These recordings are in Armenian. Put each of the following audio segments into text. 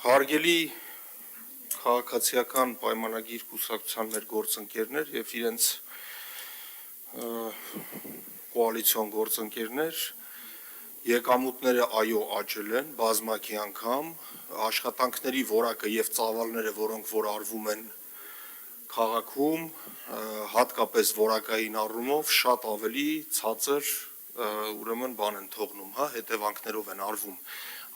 Հարգելի քաղաքացիական պայմանագիր կուսակցության մեր գործընկերներ եւ իրենց կոալիցիոն գործընկերներ, եկամուտները այո աճել են բազմակի անգամ, աշխատանքների որակը եւ ծավալները, որոնք որ արվում են քաղաքում, հատկապես որակային առումով շատ ավելի ցածր ուրեմն բան են թողնում, հետևանքներով են արվում։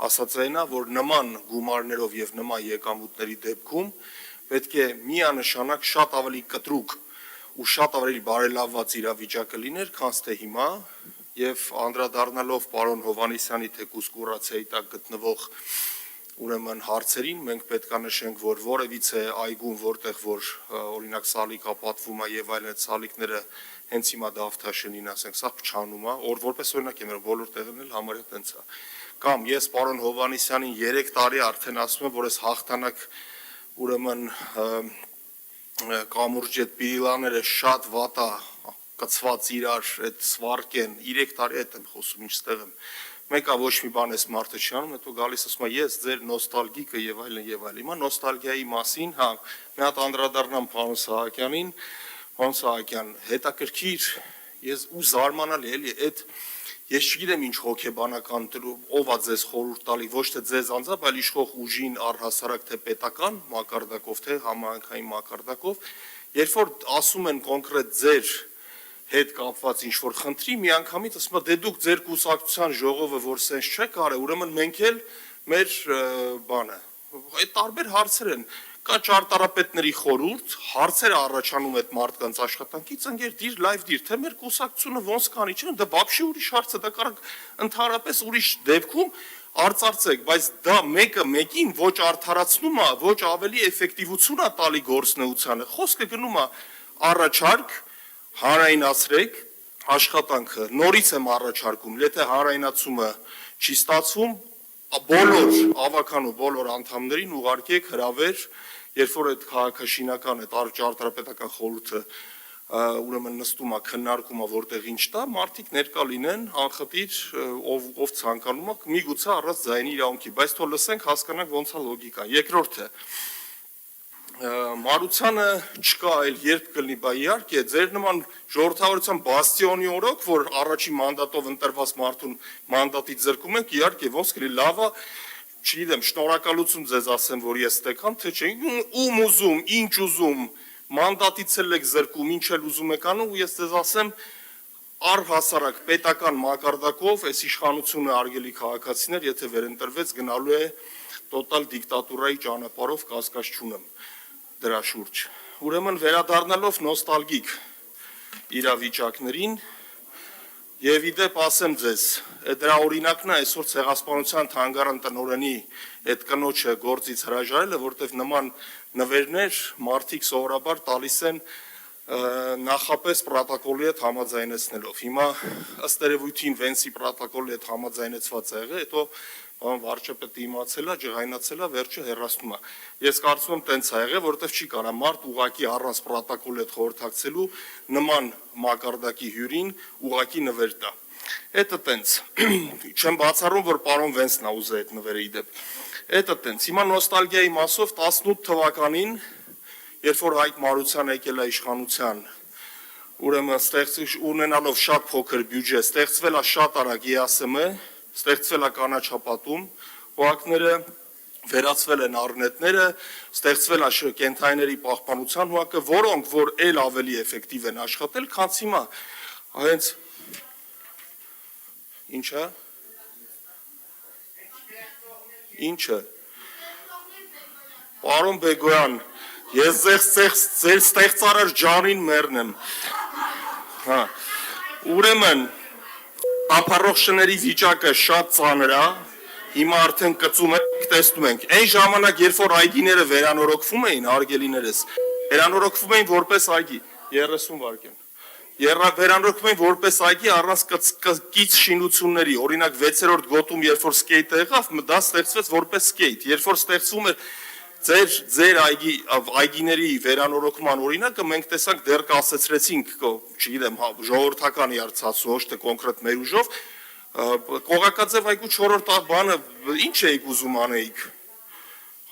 Ասածայինա, որ նման գումարներով եւ նման եկամուտների դեպքում պետք է միանշանակ շատ ավելի կտրուկ ու շատ ավելի բարելավված իրավիճակը լիներ, քան թե հիմա, եւ անդրադառնալով պարոն Հովհաննիսյանի թեկուզ կուրացիայի տակ գտնվող ուրեմն հարցերին, մենք պետք է նշենք, որ որևիցե այգում, որտեղ որ օրինակ սալիկա պատվում է եւ այլն, այդ սալիկները հենց հիմա դավթաշենին, ասենք, սա փչանում է, որպես օրինակ եմ բոլոր տեղերն էլ համարյա տենց է։ Կամ ես պարոն Հովհաննիսյանին 3 տարի արդեն ասում եմ, որ այս հաղթանակ ուրեմն կամուրջ այդ պիրիլաները շատ վատ է կցված իրար, այդ սվարկ են, 3 տարի այդ եմ խոսում, ինչ ստեղ եմ։ Մեկը ոչ մի բան էս մարդը չի անում, հետո գալիս ասում է ես ձեր նոստալգիկը եւ այլն եւ այլն։ Հիմա նոստալգիայի մասին, մի հատ անդրադառնամ պարոն Սահակյանին, պարոն Սահակյան, հետաքրքիր, ես ու զարմանալի էլի այդ ես չգիտեմ ինչ հոգեբանական ով է ձեզ խորհուրդ տալի, ոչ թե ձեզ անձամբ, այլ իշխող ուժին առհասարակ թե պետական մակարդակով, թե համայնքային մակարդակով, երբ որ ասում են կոնկրետ ձեր հետ կապված ինչ որ խնդրի, միանգամից ասում է դե դուք ձեր կուսակցության ժողովը որ սենց չեք արել, ուրեմն մենք էլ մեր բանը, այդ տարբեր հարցեր են, կա ճարտարապետների խորհուրդ, հարցերը առաջանում այդ մարդկանց աշխատանքից, ընկեր դիր, լայվ դիր, թե մեր կուսակցությունը ոնց կանի, չէ՞, դա բաբշի ուրիշ հարց է, դա կարող ընդհանրապես ուրիշ դեպքում արծարծեք, բայց դա մեկը մեկին ոչ արդարացնում է, ոչ ավելի էֆեկտիվություն է տալի գործնեությանը, խոսքը գնում է առաջարկ հանրայնացրեք աշխատանքը, նորից եմ առաջարկում, եթե հանրայնացումը չի ստացվում, բոլոր ավականու բոլոր անդամներին ուղարկեք հրավեր, երբ որ այդ քաղաքաշինական, այդ ճարտարապետական խորհուրդը ուրեմն նստում է, քննարկում է, որտեղ ինչ տա, մարդիկ ներկա լինեն, անխտիր, ով ցանկանում է, միգուցե առանց ձայնի իրավունքի, բայց թող լսենք, հասկանանք ոնց է լոգիկան։ Երկրորդը Մարությանը չկա այլ երբ կլինի, բա իհարկե ձեր նման ժողովրդավարության բաստիոնի օրոք, որ առաջին մանդատով ընտրված մարդուն մանդատից զրկում ենք, իհարկե ոնց կլինի, լավ է, չգիտեմ, շնորհակալություն ձեզ ասեմ, որ ես ստեկամ, թե չէ, ում ուզում, ինչ ուզում, մանդատից էլ եք զրկում, ինչ էլ ուզում եք անում, ու ես ձեզ ասեմ, առհասարակ պետական մակարդակով այս իշխանությունը արգելի քաղաքացիներ, եթե վերընտրվեց, գնալու է տոտալ դիկտատուրայի ճանապարհով կասկած չունեմ դրա շուրջ։ Ուրեմն վերադառնալով նոստալգիկ իրավիճակներին եւ իդեպ ասեմ ձեզ, դրա օրինակն է այսօր ցեղասպանության թանգարան տնօրենի այդ կնոջը գործից հրաժարելը, որտեղ նման նվերներ մարդիկ սովորաբար տալիս են նախապես պրոտոկոլի հետ համաձայնեցնելով։ Հիմա ըստ երևույթին Վենսի պրոտոկոլի հետ համաձայնեցված է եղել, հետո բան վարչապետը իմացել է, ջղայնացել է, վերջը հեռացնում է։ Ես կարծում եմ տենց է եղել, որովհետև չի կարա մարդ ուղակի առանց պրոտոկոլի հետ խորհրդակցելու նման մակարդակի հյուրին ուղակի նվեր տա։ Էդը տենց։ Չեմ բացառում, որ պարոն Վենսն է ուզել այդ նվերը իդեպ։ Էդը տենց։ Հիմա նոստալգիայի մասով 18 թվականին, երբ որ Հայկ Մարության եկել է իշխանության, ուրեմն ունենալով շատ փոքր բյուջե, ստեղծվել է շատ արագ ԵԱՍՄ, ստեղծվել է կանաչապատում, հողակները վերածվել են առնետները, ստեղծվել է կենդանիների պահպանության հողակը, որոնք որ էլ ավելի էֆեկտիվ են աշխատել, քան հիմա հենց ինչա ինչը պարոն Բեգոյան, ես ձեր ստեղծարար ջանին մեռնեմ։ Ուրեմն ապառող շների վիճակը շատ ծանր է, հիմա արդեն կծում ենք, տեսնում ենք։ Այն ժամանակ, երբ որ այգիները վերանորոգվում էին, հարգելիներս, վերանորոգվում էին որպես այգի, 30 վայրկյան։ Վերանորոգվում էին որպես այգի առանց կից շինությունների, օրինակ 6-րդ գոտում, երբ որ սկեյթը եղավ, դա ստեղծվեց որպես սկեյթ, երբ որ ստեղծվում էր ձեր այգիների վերանորոգման օրինակը մենք տեսանք դեռ կասեցրեցինք, չգիտեմ, ժողովրդական իարցացու, ոչ թե կոնկրետ մեր ուժով, Կողակաձև այգու 4-րդ բանը ինչ էիք ուզում անեիք։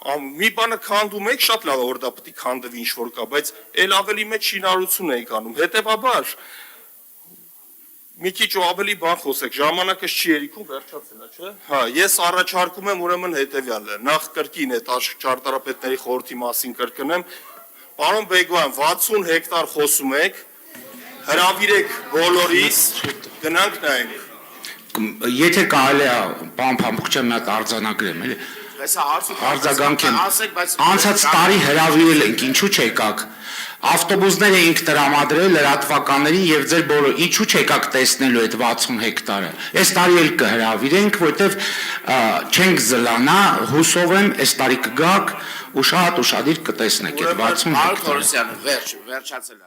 Մի բանը քանդում եք, շատ լավ է որ դա պետք է քանդվի ինչ որ կա, բայց ել ավելի մեծ շինարարություն եք անում։ Հետևաբար մի քիչ ավելի բան խոսեք, ժամանակս չի երիքում, վերջացել է, չէ՞։ Հա, ես առաջարկում եմ ուրեմն հետևյալը, նախ կրկին այդ ճարտարապետների խորհրդի մասին կրկնեմ, պարոն Բեգոյան, 60 հեկտար խոսում եք, հրավիրեք բոլորիս, գնանք նայենք։ Եթե կարելի է, պարոն Փամփուխչյան, մի հատ արձանագրեմ, էլի։ Արձագանքեմ, անցած տարի հրավիրել ենք, ինչու չեկաք, ավտոբուսներ էինք տրամադրել լրատվականներին եւ ձեր բոլոր, ինչու չեկաք տեսնելու այդ 60 հեկտարը, այս տարի էլ կհրավիրենք, որտեվ չենք զլանա, հուսով եմ, այս տարի կգաք ու շատ ուշադիր կտեսնեք այդ 60 հեկտարը։ Պարոն Թորոսյան, վերջացել է։